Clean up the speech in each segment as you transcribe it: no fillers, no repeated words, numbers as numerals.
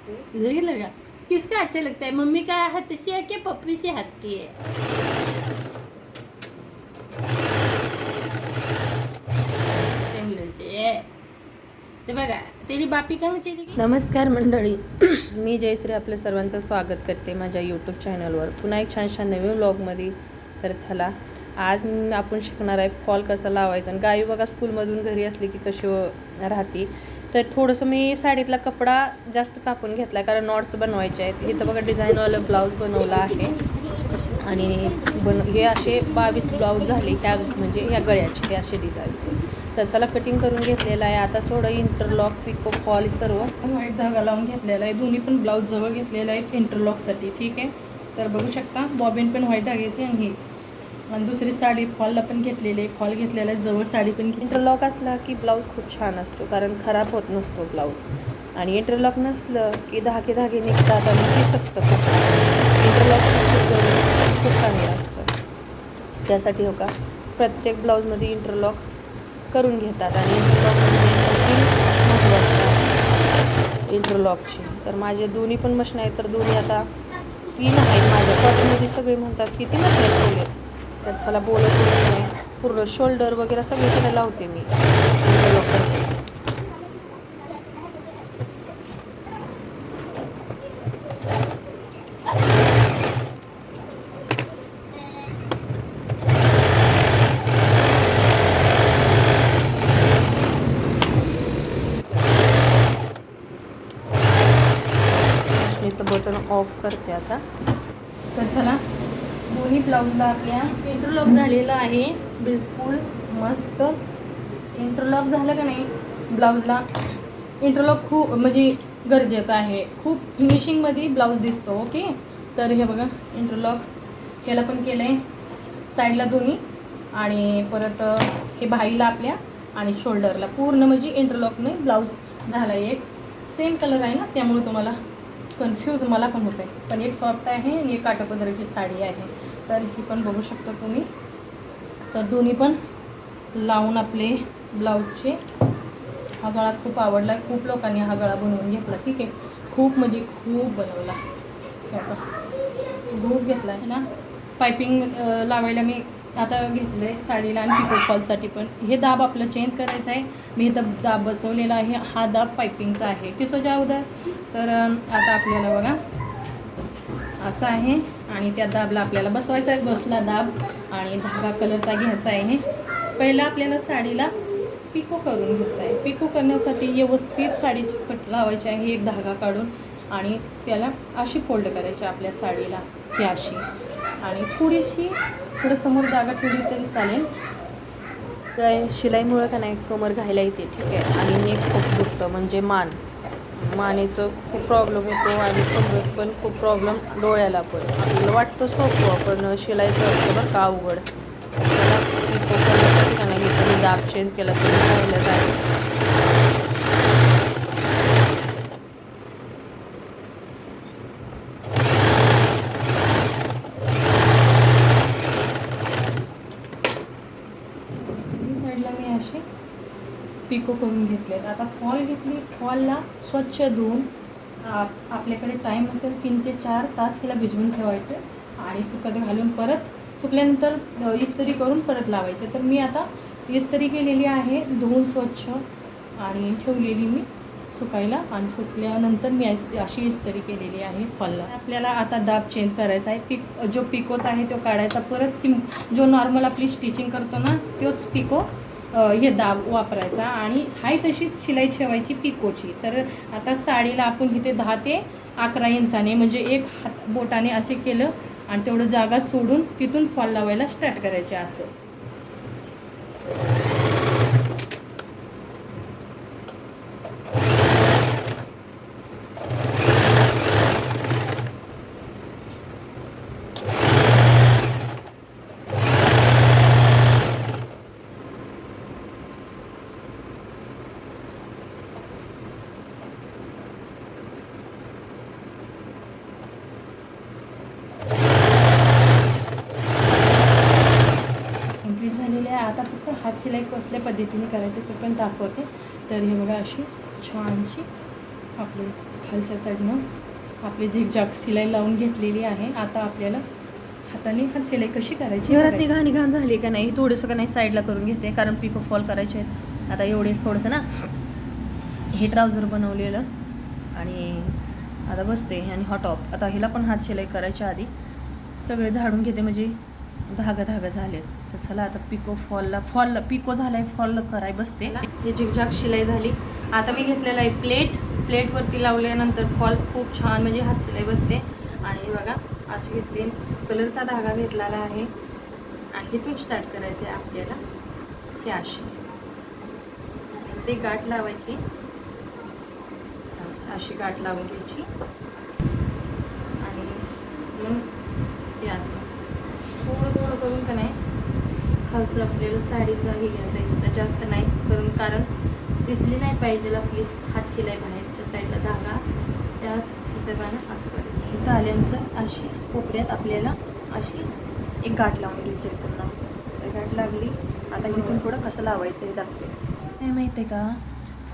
देख लगा किसका अच्छा लगता है, मम्मी का हाथ से है कि पप्पी से हाथ की है? ते बघा तेरी बापी का नमस्कार मंडळी, मी जयश्री आपल्या सर्वांचं स्वागत करते माझ्या यूट्यूब चॅनलवर पुन्हा एक छानशा नवीन व्लॉगमध्ये. तर चला आज आपण शिकणार आहे फॉल कसा लावायचा. आणि गावी बघा स्कूलमधून घरी असली की कशी राहते. तर थोडंसं मी साडीतला कपडा जास्त कापून घेतला कारण नॉट्स बनवायचे आहेत. इथं बघा डिझाईनवाला ब्लाऊज बनवला आहे आणि हे असे 22 ब्लाऊज झाले ह्या म्हणजे ह्या गळ्याचे हे असे डिझाईनचे. तर चला कटिंग करून घेतलेलं आहे. आता थोडं इंटरलॉक पिको फॉल सर्व व्हाईट धागा लावून घेतलेला आहे. दोन्ही पण ब्लाऊज जवळ घेतलेला आहे इंटरलॉकसाठी. ठीक आहे, तर बघू शकता बॉबिन पण व्हाईट धाग्याची आणि दुसरी साडी फॉलला पण घेतलेली आहे. फॉल घेतलेला आहे जवळ साडी पण. इंटरलॉक असला की ब्लाऊज खूप छान असतो कारण खराब होत नसतो ब्लाऊज. आणि इंटरलॉक नसलं की धागे निघतात आणि फिसकतं खूप. इंटरलॉक खूप चांगलं असतं. त्यासाठी हो का प्रत्येक ब्लाऊजमध्ये इंटरलॉक करून घेतात आणि इंटरलॉकची. तर माझे दोन्ही पण मशीन आहेत. तर दोन्ही आता 3 आहेत माझ्या. कॉटनमध्ये सगळे म्हणतात किती मशीन ठेवलेत. तर चला बोलत नाही, पूर्ण शोल्डर वगैरे सगळीकडे लावते मी इंटरलॉक. बटन ऑफ करते आता. तर चला दोन्ही ब्लाऊजला आपल्या इंटरलॉक झालेलं आहे. बिलकुल मस्त इंटरलॉक झालं का नाही. ब्लाऊजला इंटरलॉक खूप म्हणजे गरजेचं आहे. खूप फिनिशिंगमध्ये ब्लाऊज दिसतो. ओके, तर हे बघा इंटरलॉक ह्याला पण केलं आहे साईडला दोन्ही आणि परत हे बाहीला आपल्या आणि शोल्डरला पूर्ण म्हणजे इंटरलॉकने ब्लाऊज झाला. एक सेम कलर आहे ना त्यामुळे तुम्हाला कन्फ्यूज मला पण होतं आहे. पण एक सॉफ्ट आहे आणि एक काठापदराची साडी आहे. तर ही पण बघू शकता तुम्ही. तर दोन्ही पण लावून आपले ब्लाऊजचे. हा गळा खूप आवडला आहे. खूप लोकांनी हा गळा बनवून घेतला. ठीक आहे, खूप म्हणजे खूप बनवला. खूप घेतला आहे ना. पायपिंग लावायला मी आता घेतलं आहे साडीला आणि पिको फॉलसाठी पण. हे दाब आपलं चेंज करायचं आहे. मी इथं दाब बसवलेला आहे. हा दाब पायपिंगचा आहे किसोच्या अगोदर. तर आता आपल्याला बघा असं आहे आणि त्या दाबला आपल्याला बसवायचा आहे. बसला दाब आणि धागा कलरचा घ्यायचा आहे. पहिला आपल्याला साडीला पिको करून घ्यायचा आहे. पिको करण्यासाठी व्यवस्थित साडीची कट लावायची आहे. एक धागा काढून आणि त्याला अशी फोल्ड करायची आपल्या साडीला ही अशी. आणि थोडं समोर जागा ठेवली तरी चालेल. शिलाईमुळं का नाही कमर घायला येते. ठीक आहे, आणि नेक खूप दुखतं म्हणजे मानेचं खूप प्रॉब्लेम येतो आणि कमरेत पण खूप प्रॉब्लेम, डोळ्याला पण. आपल्याला वाटतं सोपं पण शिलाईचं असतं बरं का अवघड. त्याला पिको करण्यासाठी का नाही तुम्ही दाब चेंज केला तरी राहिलं जाईल. पिको करून घेतले. आता फॉल घेतली. फॉलला स्वच्छ धुवून आपल्याकडे टाईम असेल 3 ते 4 तास तिला भिजवून ठेवायचं आणि सुकत घालून परत सुकल्यानंतर इस्त्री करून परत लावायचं. तर मी आता इस्त्री केलेली आहे धुवून स्वच्छ आणि ठेवलेली मी सुकायला. आणि सुकल्यानंतर मी अशी इस्त्री केलेली आहे फॉलला. आपल्याला आता दाब चेंज करायचा आहे. जो पिकोच आहे तो काढायचा. परत जो नॉर्मल आपली स्टिचिंग करतो ना तोच पिको हे दाब वापरायचा आणि हाय तशीच शिलाई ठेवायची पिकोची. तर आता साडीला आपण इथे 10 ते 11 इंचाने म्हणजे एक हात बोटाने असे केलं आणि तेवढं जागा सोडून तिथून फॉल लावायला स्टार्ट करायचे असं. आता फक्त हात शिलाई कसल्या पद्धतीने करायचं ते पण दाखवते. तर हे बघा अशी छानशी आपली खालच्या साईडनं आपली झिगझॅग शिलाई लावून घेतलेली आहे. आता आपल्याला हाताने हात शिलाई कशी करायची, घरातली घाण झाली का नाही थोडंसं का नाही साईडला करून घेते, कारण पिको फॉल करायचे आहेत. आता एवढेच थोडंसं ना हे ट्राउझर बनवलेलं आणि आता बसते आणि हा टॉप. आता हिला पण हात शिलाई करायच्या आधी सगळे झाडून घेते, म्हणजे धागा झाले. तर चला आता पिको फॉलला पिको झालाय, फॉल कराय बसते. हे झिगझॅग शिलाई झाली. आता मी घेतलेला आहे प्लेटवरती लावल्यानंतर फॉल खूप छान म्हणजे हात शिलाई बसते. आणि बघा अशी घेतली, कलरचा धागा घेतलेला आहे आणि इथून स्टार्ट करायचं आहे आपल्याला. हे अशी ते गाठ लावायची, अशी गाठ लावून घ्यायची आणि मग हे असं थोडं करून का नाही खालचं आपल्याला साडीचा हे घ्यायचा हिस्सा, जास्त नाही करून, कारण दिसली नाही पाहिजे आपली हात शिलाई बाहेरच्या साईडला धागा, त्याच हिशोबानं असं करायचं. इथं आल्यानंतर अशी कोपऱ्यात आपल्याला अशी एक गाठ लावून घ्यायची आहे पुन्हा. तर गाठ लागली. आता इथून थोडं कसं लावायचं हे दाखते. नाही माहिती आहे का,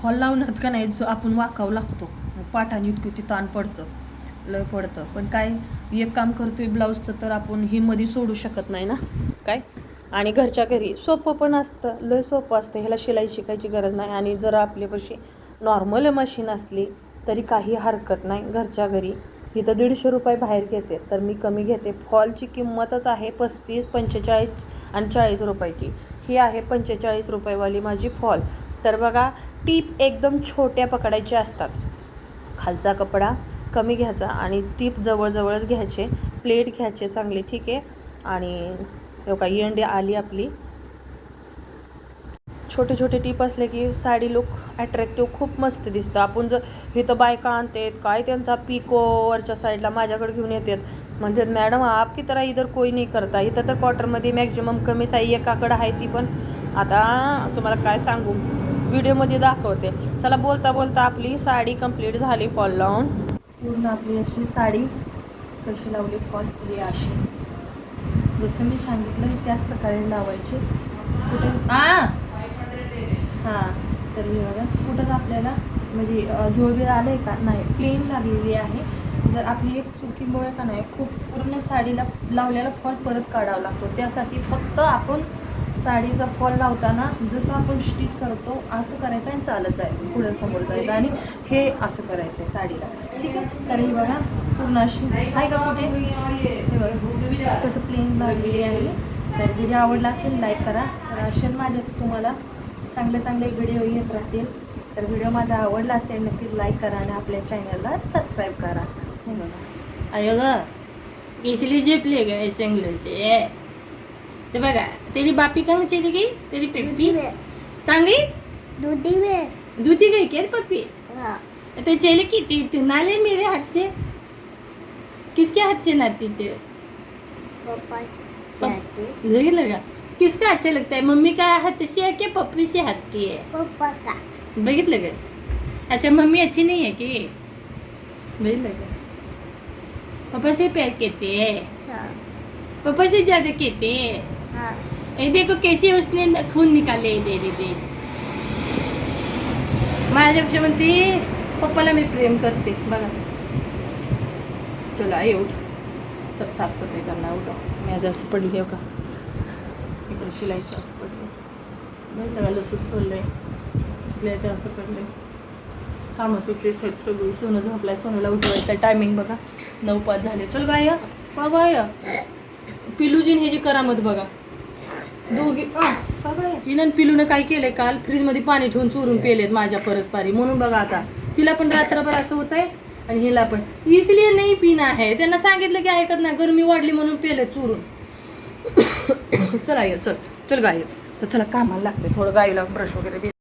फॉल लावण्यात का नाही जो आपण वाकावं लागतो, पाठाने इतकं ते ताण पडतं, लय पडतं. पण काय एक काम करतोय ब्लाऊजचं, तर आपण ही मध्ये सोडू शकत नाही ना काय. आणि घरच्या घरी सोपं पण असतं, लय सोपं असतं, ह्याला शिलाई शिकायची गरज नाही. आणि जर आपल्यापाशी नॉर्मल मशीन असली तरी काही हरकत नाही. घरच्या घरी इथं 150 रुपये बाहेर घेते, तर मी कमी घेते. फॉलची किंमतच आहे 35, 45 आणि 40 रुपयाची. ही आहे 45 रुपयेवाली माझी फॉल. तर बघा टीप एकदम छोट्या पकडायच्या असतात, खालचा कपडा कमी घ्यायचा आणि टीप जवळजवळच घ्यायचे, प्लेट घ्यायचे चांगले, ठीक आहे. आणि का एंड आली आपली. छोटे टीप असले की साडी लुक अट्रॅक्टिव्ह खूप मस्त दिसतं. आपण जर इथं बायका आणतात काय त्यांचा पिकोवरच्या साईडला माझ्याकडे घेऊन येतात, म्हणतात मॅडम आप की तरह इधर कोई नाही करता. इथं तर कॉटनमध्ये मॅक्झिमम कमीच आहे, एकाकडं आहे ती पण. आता तुम्हाला काय सांगू, व्हिडिओमध्ये दाखवते. चला बोलता आपली साडी कंप्लीट झाली फॉल लावून. पूर्ण आपली अशी साडी कशी लावली फॉल, ही अशी जसं मी सांगितलं त्याच प्रकारे लावायची. कुठे हां तर हे बघा कुठंच आपल्याला म्हणजे झोळबीळ आलं आहे का नाही, प्लेन लागलेली आहे. जर आपली एक चुकीमुळे का नाही खूप पूर्ण साडीला लावलेला फॉल परत काढावा लागतो. त्यासाठी फक्त आपण साडीचा फॉल लावताना जसं आपण स्टिच करतो असं करायचं आणि चालत जायचं, पुढं समोर जायचं आणि हे असं करायचं आहे साडीला, ठीक आहे. तर हे बघा पूर्ण अशी आहे का कुठे, हे बघा कसं प्लेन लागलेली आहे. तर व्हिडिओ आवडला असेल लाईक करा. तर असेल माझ्या तुम्हाला चांगले व्हिडिओ येत राहतील. तर व्हिडिओ माझा आवडला असेल नक्कीच लाईक करा आणि आपल्या चॅनलला सबस्क्राईब करा. हे बघा आयो ग इसलिए जेप ले गए सेंगल से. तो बघा तेरी बापी कहाँ चली गई, तेरी पप्पी कहाँ गई, दूधी गई क्या पप्पी. तो चली की तू नाले मेरे हाथ से, किसके हाथ से नाती थे, लगा किसका अच्छा लगता है, मम्मी का हाथ से है क्या पप्पी से हाथ की है, पप्पा का. बघितलं का. अच्छा मम्मी अच्छी नहीं है कि, बघितलं का. पापा से प्यार कहते हैं, पापा से ज्यादा कहते हैं. ये देखो कैसे उसने खून निकाले दे. माझ्यापेक्षा म्हणते पप्पाला मी प्रेम करते बघा. चला ये उठ, सब साफसफाई करणार उठो. मी आज असं पडली हो का, इकडे शिलाईचं असं पडलं, बघितलं का लसूण सोडलंय इथल्या इथे असं पडलंय. कामं तुटली सगळी. सोनं झोपलाय, सोनूला उठवायचं टायमिंग बघा 9:05 झाले. चल गाय गाय पिलूजीन हे जी करामत बघा दोघी. हिनं पिलूनं काय केलंय काल फ्रीजमध्ये पाणी ठेवून चोरून पेलेत माझ्या परस्पारी, म्हणून बघा आता तिला पण रात्रभर असं होत आहे आणि हिला पण. इसलिए नाही पिना आहे, त्यांना सांगितलं की ऐकत नाही, गरमी वाढली म्हणून पेलेत चोरून. चला चल गाय, तर चला कामाला लागते थोडं, गाईला ब्रश वगैरे दे.